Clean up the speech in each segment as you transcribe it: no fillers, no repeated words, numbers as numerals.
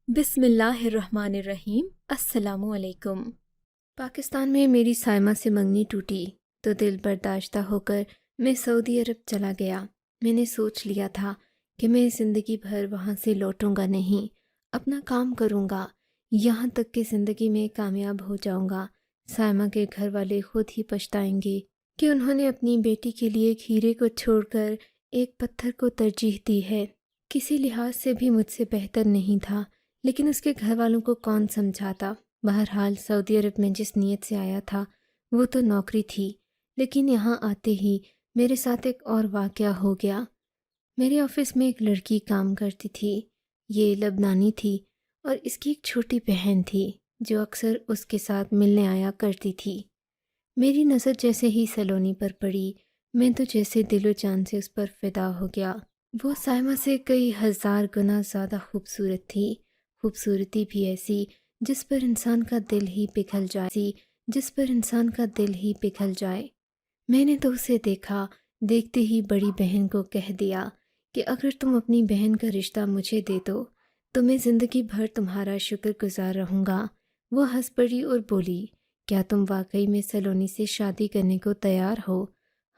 بسم اللہ الرحمن الرحیم۔ السلام علیکم۔ پاکستان میں میری سائمہ سے منگنی ٹوٹی تو دل برداشتہ ہو کر میں سعودی عرب چلا گیا۔ میں نے سوچ لیا تھا کہ میں زندگی بھر وہاں سے لوٹوں گا نہیں، اپنا کام کروں گا، یہاں تک کہ زندگی میں کامیاب ہو جاؤں گا۔ سائمہ کے گھر والے خود ہی پچھتائیں گے کہ انہوں نے اپنی بیٹی کے لیے ایک ہیرے کو چھوڑ کر ایک پتھر کو ترجیح دی ہے۔ کسی لحاظ سے بھی مجھ سے بہتر نہیں تھا، لیکن اس کے گھر والوں کو کون سمجھاتا۔ بہرحال سعودی عرب میں جس نیت سے آیا تھا وہ تو نوکری تھی، لیکن یہاں آتے ہی میرے ساتھ ایک اور واقعہ ہو گیا۔ میرے آفس میں ایک لڑکی کام کرتی تھی۔ یہ لبنانی تھی اور اس کی ایک چھوٹی بہن تھی جو اکثر اس کے ساتھ ملنے آیا کرتی تھی۔ میری نظر جیسے ہی سلونی پر پڑی، میں تو جیسے دل و جان سے اس پر فدا ہو گیا۔ وہ سائمہ سے کئی ہزار گنا زیادہ خوبصورت تھی، خوبصورتی بھی ایسی جس پر انسان کا دل ہی پگھل جائے۔ میں نے تو اسے دیکھا، دیکھتے ہی بڑی بہن کو کہہ دیا کہ اگر تم اپنی بہن کا رشتہ مجھے دے دو تو میں زندگی بھر تمہارا شکر گزار رہوں گا۔ وہ ہنس پڑی اور بولی، کیا تم واقعی میں سلونی سے شادی کرنے کو تیار ہو؟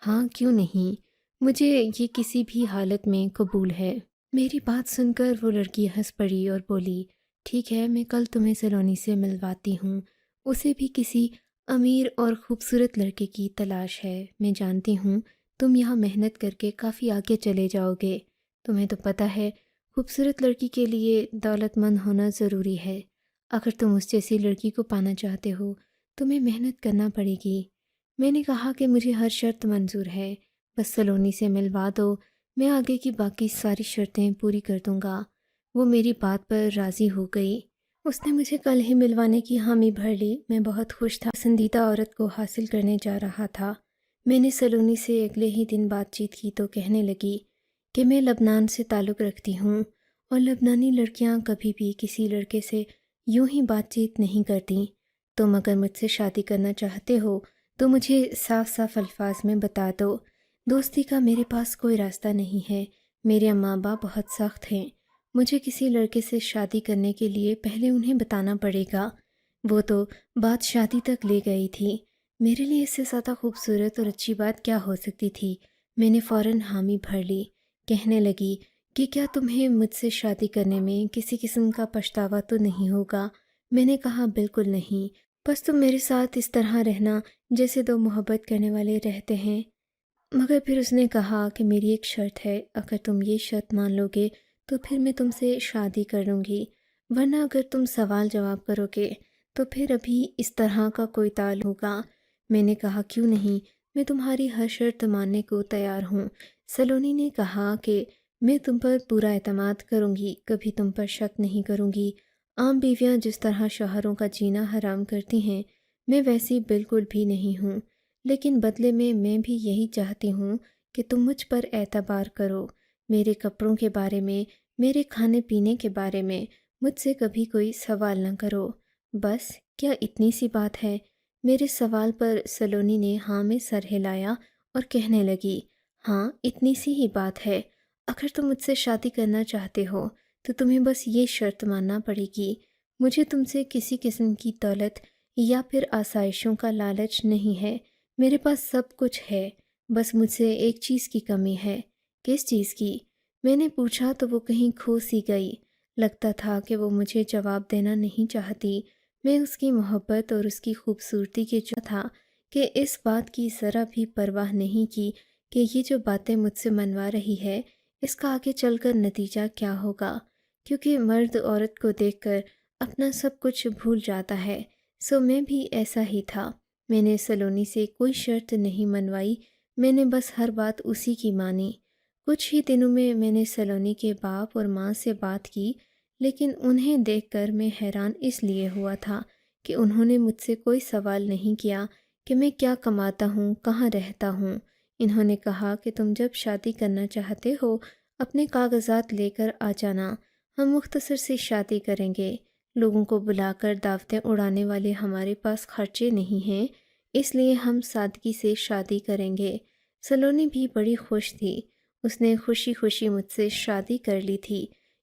ہاں، کیوں نہیں، مجھے یہ کسی بھی حالت میں قبول ہے۔ میری بات سن کر وہ لڑکی ہنس پڑی اور بولی، ٹھیک ہے، میں کل تمہیں سلونی سے ملواتی ہوں۔ اسے بھی کسی امیر اور خوبصورت لڑکے کی تلاش ہے۔ میں جانتی ہوں تم یہاں محنت کر کے کافی آگے چلے جاؤ گے۔ تمہیں تو پتہ ہے خوبصورت لڑکی کے لیے دولت مند ہونا ضروری ہے۔ اگر تم اس جیسی لڑکی کو پانا چاہتے ہو تمہیں محنت کرنا پڑے گی۔ میں نے کہا کہ مجھے ہر شرط منظور ہے، بس سلونی سے ملوا دو، میں آگے کی باقی ساری شرطیں پوری کر دوں گا۔ وہ میری بات پر راضی ہو گئی۔ اس نے مجھے کل ہی ملوانے کی حامی بھر لی۔ میں بہت خوش تھا، پسندیدہ عورت کو حاصل کرنے جا رہا تھا۔ میں نے سلونی سے اگلے ہی دن بات چیت کی تو کہنے لگی کہ میں لبنان سے تعلق رکھتی ہوں اور لبنانی لڑکیاں کبھی بھی کسی لڑکے سے یوں ہی بات چیت نہیں کرتی۔ تم اگر مجھ سے شادی کرنا چاہتے ہو تو مجھے صاف صاف الفاظ میں بتا دو۔ دوستی کا میرے پاس کوئی راستہ نہیں ہے۔ میرے اماں باپ بہت سخت ہیں۔ مجھے کسی لڑکے سے شادی کرنے کے لیے پہلے انہیں بتانا پڑے گا۔ وہ تو بات شادی تک لے گئی تھی۔ میرے لیے اس سے زیادہ خوبصورت اور اچھی بات کیا ہو سکتی تھی؟ میں نے فوراً حامی بھر لی۔ کہنے لگی کہ کیا تمہیں مجھ سے شادی کرنے میں کسی قسم کا پچھتاوا تو نہیں ہوگا؟ میں نے کہا بالکل نہیں، بس تم میرے ساتھ اس طرح رہنا جیسے دو محبت کرنے والے رہتے ہیں۔ مگر پھر اس نے کہا کہ میری ایک شرط ہے، اگر تم یہ شرط مان لو گے تو پھر میں تم سے شادی کر لوں گی، ورنہ اگر تم سوال جواب کرو گے تو پھر ابھی اس طرح کا کوئی تعلق ہوگا۔ میں نے کہا کیوں نہیں، میں تمہاری ہر شرط ماننے کو تیار ہوں۔ سلونی نے کہا کہ میں تم پر پورا اعتماد کروں گی، کبھی تم پر شک نہیں کروں گی۔ عام بیویاں جس طرح شوہروں کا جینا حرام کرتی ہیں، میں ویسی بالکل بھی نہیں ہوں، لیکن بدلے میں بھی یہی چاہتی ہوں کہ تم مجھ پر اعتبار کرو۔ میرے کپڑوں کے بارے میں، میرے کھانے پینے کے بارے میں مجھ سے کبھی کوئی سوال نہ کرو۔ بس کیا اتنی سی بات ہے؟ میرے سوال پر سلونی نے ہاں میں سر ہلایا اور کہنے لگی، ہاں اتنی سی ہی بات ہے۔ اگر تم مجھ سے شادی کرنا چاہتے ہو تو تمہیں بس یہ شرط ماننا پڑے گی، مجھے تم سے کسی قسم کی دولت یا پھر آسائشوں کا لالچ نہیں ہے۔ میرے پاس سب کچھ ہے، بس مجھ سے ایک چیز کی کمی ہے۔ کس چیز کی؟ میں نے پوچھا تو وہ کہیں کھو سی گئی۔ لگتا تھا کہ وہ مجھے جواب دینا نہیں چاہتی۔ میں اس کی محبت اور اس کی خوبصورتی کے جو تھا کہ اس بات کی ذرا بھی پرواہ نہیں کی کہ یہ جو باتیں مجھ سے منوا رہی ہے اس کا آگے چل کر نتیجہ کیا ہوگا، کیونکہ مرد عورت کو دیکھ کر اپنا سب کچھ بھول جاتا ہے۔ سو میں بھی ایسا ہی تھا۔ میں نے سلونی سے کوئی شرط نہیں منوائی، میں نے بس ہر بات اسی کی مانی۔ کچھ ہی دنوں میں نے سلونی کے باپ اور ماں سے بات کی، لیکن انہیں دیکھ کر میں حیران اس لیے ہوا تھا کہ انہوں نے مجھ سے کوئی سوال نہیں کیا کہ میں کیا کماتا ہوں، کہاں رہتا ہوں۔ انہوں نے کہا کہ تم جب شادی کرنا چاہتے ہو اپنے کاغذات لے کر آ جانا، ہم مختصر سی شادی کریں گے۔ لوگوں کو بلا کر دعوتیں اڑانے والے ہمارے پاس خرچے نہیں ہیں، اس لیے ہم سادگی سے شادی کریں گے۔ سلونی بھی بڑی خوش تھی، اس نے خوشی خوشی مجھ سے شادی کر لی تھی۔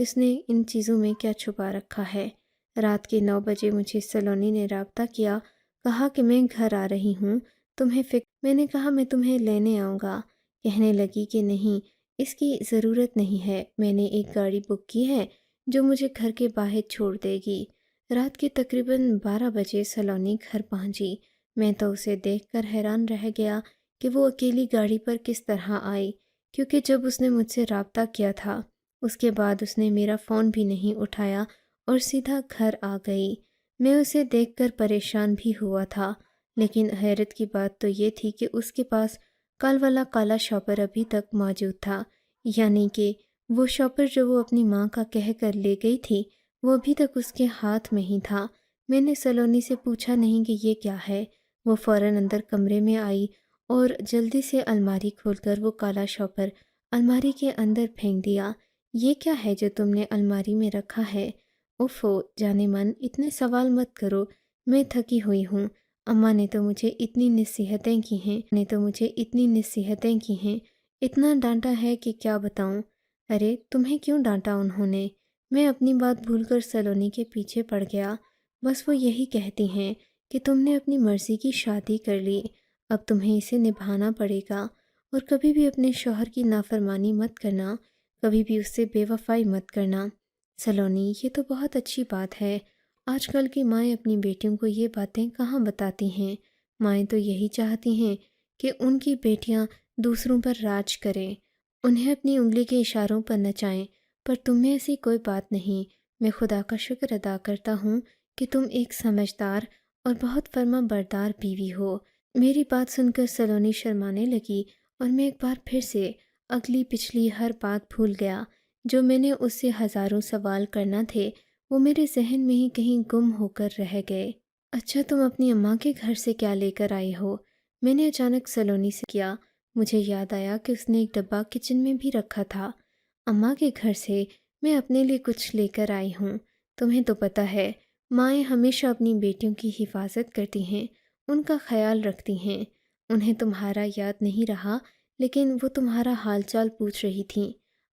کہ اس نے ان چیزوں میں کیا چھپا رکھا ہے۔ رات کے 9 بجے مجھے سلونی نے رابطہ کیا، کہا کہ میں گھر آ رہی ہوں، تمہیں فکر۔ میں نے کہا میں تمہیں لینے آؤں گا۔ کہنے لگی کہ نہیں، اس کی ضرورت نہیں ہے، میں نے ایک گاڑی بک کی ہے جو مجھے گھر کے باہر چھوڑ دے گی۔ رات کے تقریباً 12 بجے سلونی گھر پہنچی۔ میں تو اسے دیکھ کر حیران رہ گیا کہ وہ اکیلی گاڑی پر کس طرح آئی، کیونکہ جب اس نے مجھ سے رابطہ کیا تھا اس کے بعد اس نے میرا فون بھی نہیں اٹھایا اور سیدھا گھر آ گئی۔ میں اسے دیکھ کر پریشان بھی ہوا تھا، لیکن حیرت کی بات تو یہ تھی کہ اس کے پاس کل والا کالا شاپر ابھی تک موجود تھا، یعنی کہ وہ شاپر جو وہ اپنی ماں کا کہہ کر لے گئی تھی وہ ابھی تک اس کے ہاتھ میں ہی تھا۔ میں نے سلونی سے پوچھا نہیں کہ یہ کیا ہے، وہ فوراً اندر کمرے میں آئی اور جلدی سے الماری کھول کر وہ کالا شاپر الماری کے اندر پھینک دیا۔ یہ کیا ہے جو تم نے الماری میں رکھا ہے؟ اوفو جانے من، اتنے سوال مت کرو، میں تھکی ہوئی ہوں۔ اماں نے تو مجھے اتنی نصیحتیں کی ہیں، اتنا ڈانٹا ہے کہ کیا بتاؤں۔ ارے تمہیں کیوں ڈانٹا انہوں نے؟ میں اپنی بات بھول کر سلونی کے پیچھے پڑ گیا۔ بس وہ یہی کہتی ہیں کہ تم نے اپنی مرضی کی شادی کر لی، اب تمہیں اسے نبھانا پڑے گا، اور کبھی بھی اپنے شوہر کی نافرمانی مت کرنا، کبھی بھی اس سے بے وفائی مت کرنا۔ سلونی، یہ تو بہت اچھی بات ہے۔ آج کل کی مائیں اپنی بیٹیوں کو یہ باتیں کہاں بتاتی ہیں؟ مائیں تو یہی چاہتی ہیں کہ ان کی بیٹیاں دوسروں پر راج کریں، انہیں اپنی انگلی کے اشاروں پر نچائیں، پر تم میں ایسی کوئی بات نہیں۔ میں خدا کا شکر ادا کرتا ہوں کہ تم ایک سمجھدار اور بہت فرما بردار بیوی ہو۔ میری بات سن کر سلونی شرمانے لگی اور میں ایک بار پھر سے اگلی پچھلی ہر بات بھول گیا۔ جو میں نے اس سے ہزاروں سوال کرنا تھے وہ میرے ذہن میں ہی کہیں گم ہو کر رہ گئے۔ اچھا، تم اپنی اماں کے گھر سے کیا لے کر آئی ہو؟ میں نے اچانک سلونی سے کیا۔ مجھے یاد آیا کہ اس نے ایک ڈبہ کچن میں بھی رکھا تھا۔ اماں کے گھر سے میں اپنے لیے کچھ لے کر آئی ہوں۔ تمہیں تو پتہ ہے مائیں ہمیشہ اپنی بیٹیوں کی حفاظت کرتی ہیں، ان کا خیال رکھتی ہیں۔ انہیں تمہارا یاد نہیں رہا، لیکن وہ تمہارا حال چال پوچھ رہی تھیں۔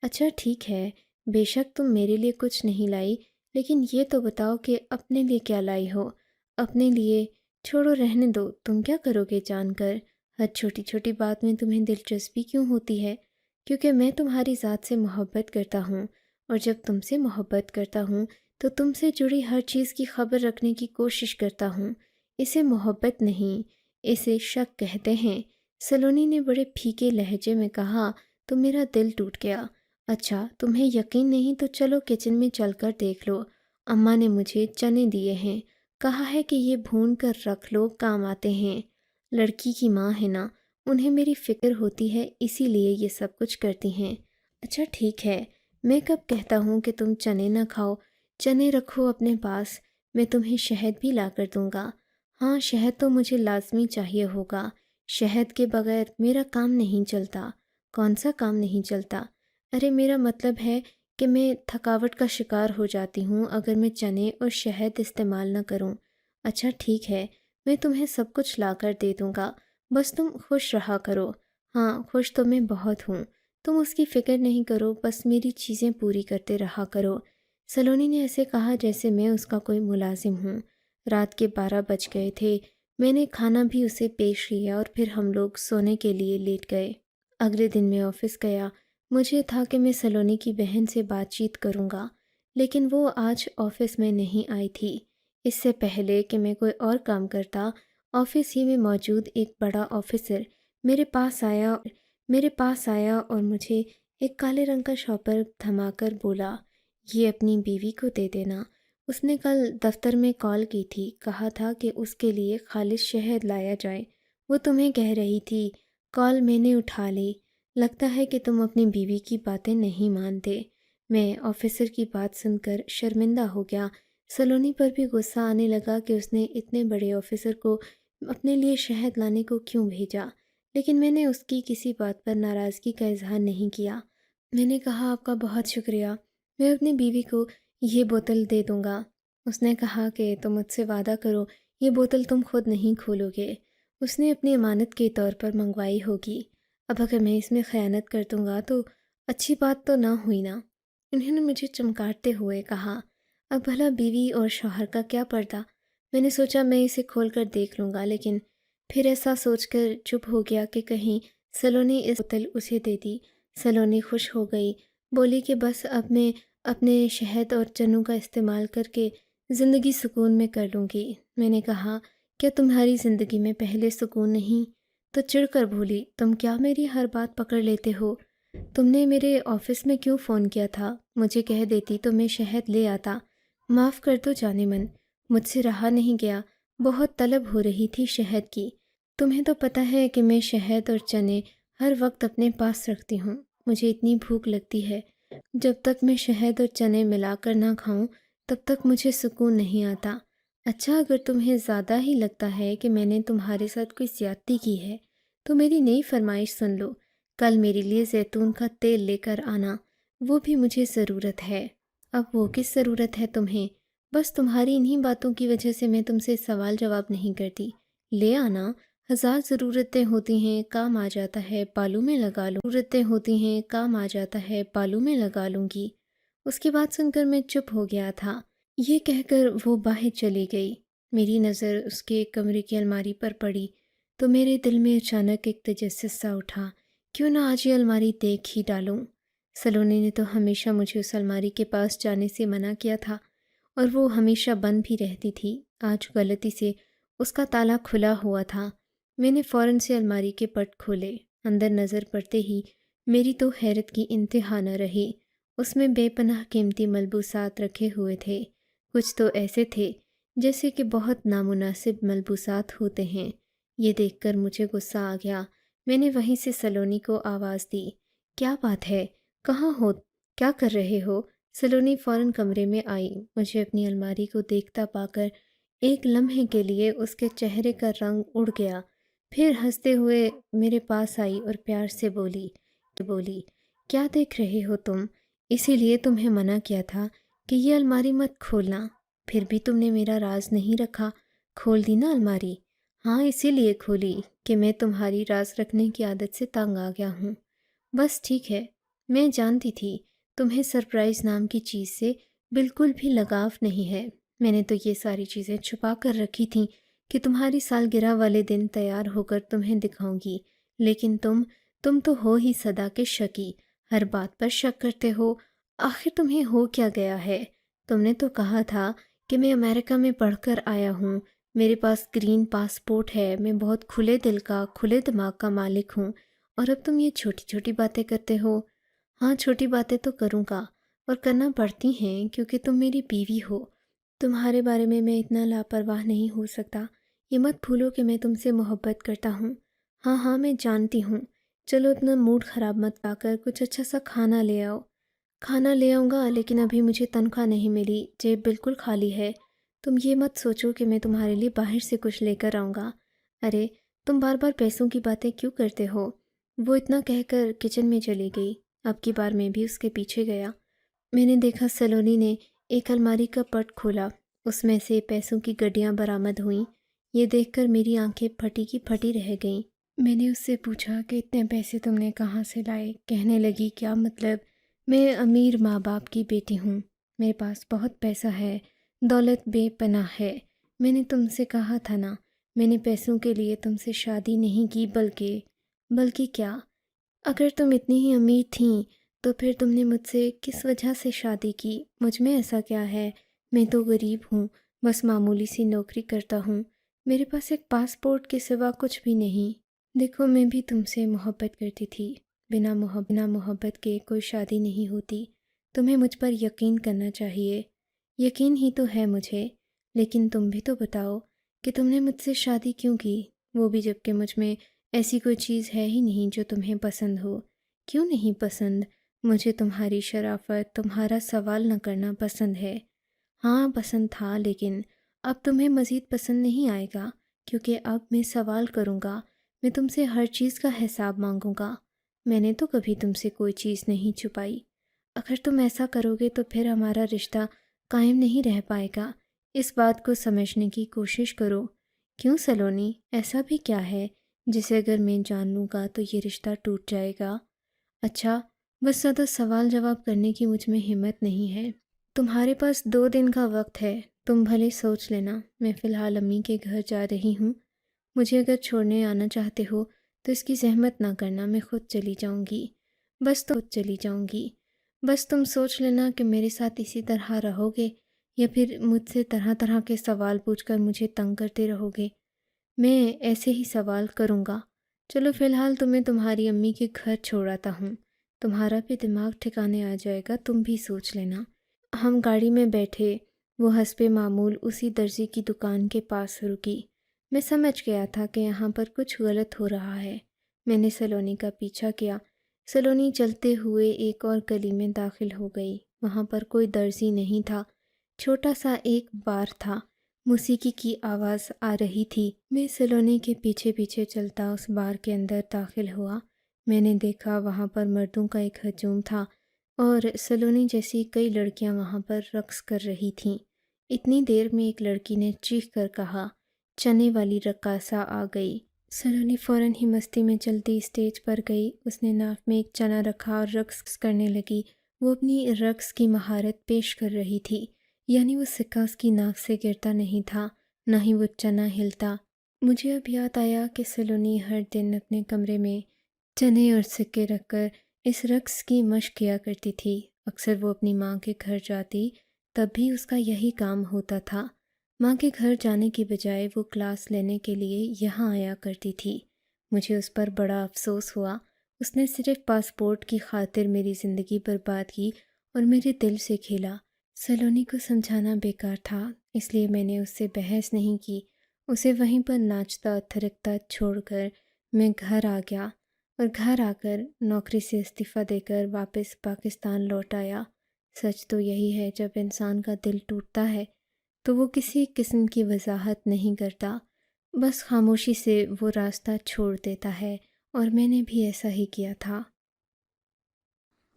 اچھا ٹھیک ہے، بے شک تم میرے لیے کچھ نہیں لائی، لیکن یہ تو بتاؤ کہ اپنے لیے کیا لائی ہو؟ اپنے لیے چھوڑو، رہنے دو، تم کیا کرو گے جان کر؟ ہر چھوٹی چھوٹی بات میں تمہیں دلچسپی کیوں ہوتی ہے؟ کیونکہ میں تمہاری ذات سے محبت کرتا ہوں، اور جب تم سے محبت کرتا ہوں تو تم سے جڑی ہر چیز کی خبر رکھنے کی کوشش کرتا ہوں۔ اسے محبت نہیں، اسے شک کہتے ہیں۔ سلونی نے بڑے پھیکے لہجے میں کہا تو میرا دل ٹوٹ گیا۔ اچھا تمہیں یقین نہیں تو چلو کچن میں چل کر دیکھ لو، اماں نے مجھے چنے دیے ہیں، کہا ہے کہ یہ بھون کر رکھ لو، کام آتے ہیں۔ لڑکی کی ماں ہے نا، انہیں میری فکر ہوتی ہے، اسی لیے یہ سب کچھ کرتی ہیں۔ اچھا ٹھیک ہے، میں کب کہتا ہوں کہ تم چنے نہ کھاؤ؟ چنے رکھو اپنے پاس، میں تمہیں شہد بھی لا کر دوں گا۔ ہاں، شہد تو مجھے لازمی چاہیے ہوگا، شہد کے بغیر میرا کام نہیں چلتا۔ کون سا کام نہیں چلتا؟ ارے میرا مطلب ہے کہ میں تھکاوٹ کا شکار ہو جاتی ہوں اگر میں چنے اور شہد استعمال نہ کروں۔ اچھا ٹھیک ہے، میں تمہیں سب کچھ لا کر دے دوں گا، بس تم خوش رہا کرو۔ ہاں خوش تو میں بہت ہوں، تم اس کی فکر نہیں کرو، بس میری چیزیں پوری کرتے رہا کرو۔ سلونی نے ایسے کہا جیسے میں اس کا کوئی ملازم ہوں۔ رات کے 12 بج گئے تھے، میں نے کھانا بھی اسے پیش کیا اور پھر ہم لوگ سونے کے لیے لیٹ گئے۔ اگلے دن میں آفس گیا، مجھے تھا کہ میں سلونی کی بہن سے بات چیت کروں گا، لیکن وہ آج آفس میں نہیں آئی تھی۔ اس سے پہلے کہ میں کوئی اور کام کرتا، آفس ہی میں موجود ایک بڑا آفیسر میرے پاس آیا اور مجھے ایک کالے رنگ کا شاپر تھما کر بولا، یہ اپنی بیوی کو دے دینا، اس نے کل دفتر میں کال کی تھی، کہا تھا کہ اس کے لیے خالص شہد لایا جائے، وہ تمہیں کہہ رہی تھی۔ کال میں نے اٹھا لی۔ لگتا ہے کہ تم اپنی بیوی کی باتیں نہیں مانتے۔ میں آفیسر کی بات سن کر شرمندہ ہو گیا۔ سلونی پر بھی غصہ آنے لگا کہ اس نے اتنے بڑے آفیسر کو اپنے لیے شہد لانے کو کیوں بھیجا، لیکن میں نے اس کی کسی بات پر ناراضگی کا اظہار نہیں کیا۔ میں نے کہا آپ کا بہت شکریہ، میں اپنی بیوی کو یہ بوتل دے دوں گا۔ اس نے کہا کہ تم مجھ سے وعدہ کرو یہ بوتل تم خود نہیں کھولو گے، اس نے اپنی امانت کے طور پر منگوائی ہوگی، اب اگر میں اس میں خیانت کر دوں گا تو اچھی بات تو نہ ہوئی نا۔ انہوں نے مجھے چمکارتے ہوئے کہا، اب بھلا بیوی اور شوہر کا کیا پردہ؟ میں نے سوچا میں اسے کھول کر دیکھ لوں گا، لیکن پھر ایسا سوچ کر چپ ہو گیا کہ کہیں سلونی اس بوتل اسے دے دی۔ سلونی خوش ہو گئی، بولی کہ بس اب میں اپنے شہد اور چنوں کا استعمال کر کے زندگی سکون میں کر لوں گی۔ میں نے کہا، کیا تمہاری زندگی میں پہلے سکون نہیں؟ تو چڑ کر بولی، تم کیا میری ہر بات پکڑ لیتے ہو؟ تم نے میرے آفس میں کیوں فون کیا تھا؟ مجھے کہہ دیتی تو میں شہد لے آتا۔ معاف کر دو جانے من، مجھ سے رہا نہیں گیا، بہت طلب ہو رہی تھی شہد کی۔ تمہیں تو پتہ ہے کہ میں شہد اور چنے ہر وقت اپنے پاس رکھتی ہوں، مجھے اتنی بھوک لگتی ہے، جب تک میں شہد اور چنے ملا کر نہ کھاؤں تب تک مجھے سکون نہیں آتا۔ اچھا، اگر تمہیں زیادہ ہی لگتا ہے کہ میں نے تمہارے ساتھ کوئی زیادتی کی ہے تو میری نئی فرمائش سن لو، کل میرے لیے زیتون کا تیل لے کر آنا، وہ بھی مجھے ضرورت ہے۔ اب وہ کس ضرورت ہے تمہیں؟ بس تمہاری انہی باتوں کی وجہ سے میں تم سے سوال جواب نہیں کرتی۔ لے آنا، ہزار ضرورتیں ہوتی ہیں، کام آ جاتا ہے بالوں میں لگا لوں، ضرورتیں ہوتی ہیں، کام آ جاتا ہے بالوں میں لگا لوں گی۔ اس کی بات سن کر میں چپ ہو گیا تھا۔ یہ کہہ کر وہ باہر چلی گئی۔ میری نظر اس کے کمرے کی الماری پر پڑی تو میرے دل میں اچانک ایک تجسس سا اٹھا، کیوں نہ آج یہ الماری دیکھ ہی ڈالوں۔ سلونی نے تو ہمیشہ مجھے اس الماری کے پاس جانے سے منع کیا تھا اور وہ ہمیشہ بند بھی رہتی تھی۔ آج غلطی سے اس کا تالا کھلا ہوا تھا۔ میں نے فوراً سے الماری کے پٹ کھولے۔ اندر نظر پڑتے ہی میری تو حیرت کی انتہا نہ رہی۔ اس میں بے پناہ قیمتی ملبوسات رکھے ہوئے تھے، کچھ تو ایسے تھے جیسے کہ بہت نامناسب ملبوسات ہوتے ہیں۔ یہ دیکھ کر مجھے غصہ آ گیا۔ میں نے وہیں سے سلونی کو آواز دی، کیا بات ہے؟ کہاں ہو؟ کیا کر رہے ہو؟ سلونی فوراً کمرے میں آئی۔ مجھے اپنی الماری کو دیکھتا پا کر ایک لمحے کے لیے اس کے چہرے کا رنگ اڑ گیا، پھر ہنستے ہوئے میرے پاس آئی اور پیار سے بولی، کیا دیکھ رہے ہو تم؟ اسی لیے تمہیں منع کیا تھا کہ یہ الماری مت کھولنا، پھر بھی تم نے میرا راز نہیں رکھا، کھول دی نا الماری۔ ہاں، اسی لیے کھولی کہ میں تمہاری راز رکھنے کی عادت سے تنگ آ گیا ہوں۔ بس ٹھیک ہے، میں جانتی تھی تمہیں سرپرائز نام کی چیز سے بالکل بھی لگاؤ نہیں ہے۔ میں نے تو یہ ساری چیزیں چھپا کر رکھی تھیں کہ تمہاری سالگرہ والے دن تیار ہو کر تمہیں دکھاؤں گی، لیکن تم تو ہو ہی صدا کے شکی، ہر بات پر شک کرتے ہو۔ آخر تمہیں ہو کیا گیا ہے؟ تم نے تو کہا تھا کہ میں امریکہ میں پڑھ کر آیا ہوں، میرے پاس گرین پاسپورٹ ہے، میں بہت کھلے دل کا، کھلے دماغ کا مالک ہوں، اور اب تم یہ چھوٹی چھوٹی باتیں کرتے ہو۔ ہاں، چھوٹی باتیں تو کروں گا، اور کرنا پڑتی ہیں کیونکہ تم میری بیوی ہو۔ تمہارے بارے میں اتنا لاپرواہ نہیں ہو سکتا۔ یہ مت بھولو کہ میں تم سے محبت کرتا ہوں۔ ہاں میں جانتی ہوں۔ چلو اتنا موڈ خراب مت پا کر کچھ اچھا سا کھانا لے آؤ۔ کھانا لے آؤں گا، لیکن ابھی مجھے تنخواہ نہیں ملی، جیب بالکل خالی ہے۔ تم یہ مت سوچو کہ میں تمہارے لیے باہر سے کچھ لے کر آؤں گا۔ ارے، تم بار بار پیسوں کی باتیں کیوں کرتے ہو؟ وہ اتنا کہہ کر کچن میں چلی گئی۔ اب کی بار میں بھی اس کے پیچھے گیا۔ میں نے دیکھا سلونی نے ایک الماری کا پٹ کھولا، اس میں سے پیسوں کی گڈیاں برآمد ہوئیں۔ یہ دیکھ کر میری آنکھیں پھٹی کی پھٹی رہ گئیں۔ میں نے اس سے پوچھا کہ اتنے پیسے تم نے کہاں سے لائے؟ کہنے لگی، کیا مطلب؟ میں امیر ماں باپ کی بیٹی ہوں، میرے پاس بہت پیسہ ہے، دولت بے پناہ ہے۔ میں نے تم سے کہا تھا نا، میں نے پیسوں کے لیے تم سے شادی نہیں کی، بلکہ کیا؟ اگر تم اتنی ہی امیر تھیں تو پھر تم نے مجھ سے کس وجہ سے شادی کی؟ مجھ میں ایسا کیا ہے؟ میں تو غریب ہوں، بس معمولی سی نوکری کرتا ہوں، میرے پاس ایک پاسپورٹ کے سوا کچھ بھی نہیں۔ دیکھو، میں بھی تم سے محبت کرتی تھی، بنا محبت کے کوئی شادی نہیں ہوتی۔ تمہیں مجھ پر یقین کرنا چاہیے۔ یقین ہی تو ہے مجھے، لیکن تم بھی تو بتاؤ کہ تم نے مجھ سے شادی کیوں کی؟ وہ بھی جب کہ مجھ میں ایسی کوئی چیز ہے ہی نہیں جو تمہیں پسند ہو۔ کیوں نہیں پسند؟ مجھے تمہاری شرافت، تمہارا سوال نہ کرنا پسند ہے۔ ہاں پسند تھا، لیکن اب تمہیں مزید پسند نہیں آئے گا، کیونکہ اب میں سوال کروں گا، میں تم سے ہر چیز کا حساب مانگوں گا۔ میں نے تو کبھی تم سے کوئی چیز نہیں چھپائی۔ اگر تم ایسا کرو گے تو پھر ہمارا رشتہ قائم نہیں رہ پائے گا۔ اس بات کو سمجھنے کی کوشش کرو۔ کیوں سلونی، ایسا بھی کیا ہے جسے اگر میں جان لوں گا تو یہ رشتہ ٹوٹ جائے گا؟ اچھا، بس زیادہ سوال جواب کرنے کی مجھ میں ہمت نہیں ہے۔ تمہارے پاس 2 دن کا وقت ہے، تم بھلے سوچ لینا۔ میں فی الحال امی کے گھر جا رہی ہوں، مجھے اگر چھوڑنے آنا چاہتے ہو تو اس کی زحمت نہ کرنا، میں خود چلی جاؤں گی۔ بس تم سوچ لینا کہ میرے ساتھ اسی طرح رہو گے یا پھر مجھ سے طرح طرح کے سوال پوچھ کر مجھے تنگ کرتے رہو گے۔ میں ایسے ہی سوال کروں گا۔ چلو فی الحال تمہیں تمہاری امی کے گھر چھوڑ آتا ہوں، تمہارا بھی دماغ ٹھکانے آ جائے گا، تم بھی سوچ لینا۔ ہم گاڑی میں بیٹھے، وہ حسب معمول اسی درزی کی دکان کے پاس رکی۔ میں سمجھ گیا تھا کہ یہاں پر کچھ غلط ہو رہا ہے۔ میں نے سلونی کا پیچھا کیا۔ سلونی چلتے ہوئے ایک اور گلی میں داخل ہو گئی۔ وہاں پر کوئی درزی نہیں تھا، چھوٹا سا ایک بار تھا، موسیقی کی آواز آ رہی تھی۔ میں سلونی کے پیچھے پیچھے چلتا اس بار کے اندر داخل ہوا۔ میں نے دیکھا وہاں پر مردوں کا ایک ہجوم تھا اور سلونی جیسی کئی لڑکیاں وہاں پر رقص کر رہی تھیں۔ اتنی دیر میں ایک لڑکی نے چیخ کر کہا، چنے والی رقاصہ آ گئی۔ سلونی فوراً ہی مستی میں چلتی اسٹیج پر گئی۔ اس نے ناک میں ایک چنا رکھا اور رقص کرنے لگی۔ وہ اپنی رقص کی مہارت پیش کر رہی تھی، یعنی وہ سکہ اس کی ناک سے گرتا نہیں تھا، نہ ہی وہ چنا ہلتا۔ مجھے اب یاد آیا کہ سلونی ہر دن اپنے کمرے میں چنے اور سکے رکھ کر اس رقص کی مشق کیا کرتی تھی۔ اکثر وہ اپنی ماں کے گھر جاتی، تب بھی اس کا یہی کام ہوتا تھا۔ ماں کے گھر جانے کی بجائے وہ کلاس لینے کے لیے یہاں آیا کرتی تھی۔ مجھے اس پر بڑا افسوس ہوا۔ اس نے صرف پاسپورٹ کی خاطر میری زندگی برباد کی اور میرے دل سے کھیلا۔ سلونی کو سمجھانا بیکار تھا، اس لیے میں نے اس سے بحث نہیں کی۔ اسے وہیں پر ناچتا تھرکتا چھوڑ کر میں گھر آ گیا اور گھر آ کر نوکری سے استعفیٰ دے کر واپس پاکستان لوٹ آیا۔ سچ تو یہی ہے، جب انسان کا دل ٹوٹتا ہے تو وہ کسی قسم کی وضاحت نہیں کرتا، بس خاموشی سے وہ راستہ چھوڑ دیتا ہے، اور میں نے بھی ایسا ہی کیا تھا۔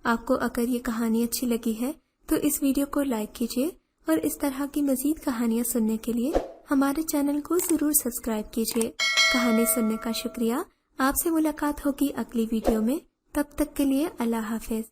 آپ کو اگر یہ کہانی اچھی لگی ہے تو اس ویڈیو کو لائک کیجیے، اور اس طرح کی مزید کہانیاں سننے کے لیے ہمارے چینل کو ضرور سبسکرائب کیجیے۔ کہانی سننے کا شکریہ۔ آپ سے ملاقات ہوگی اگلی ویڈیو میں، تب تک کے لیے اللہ حافظ۔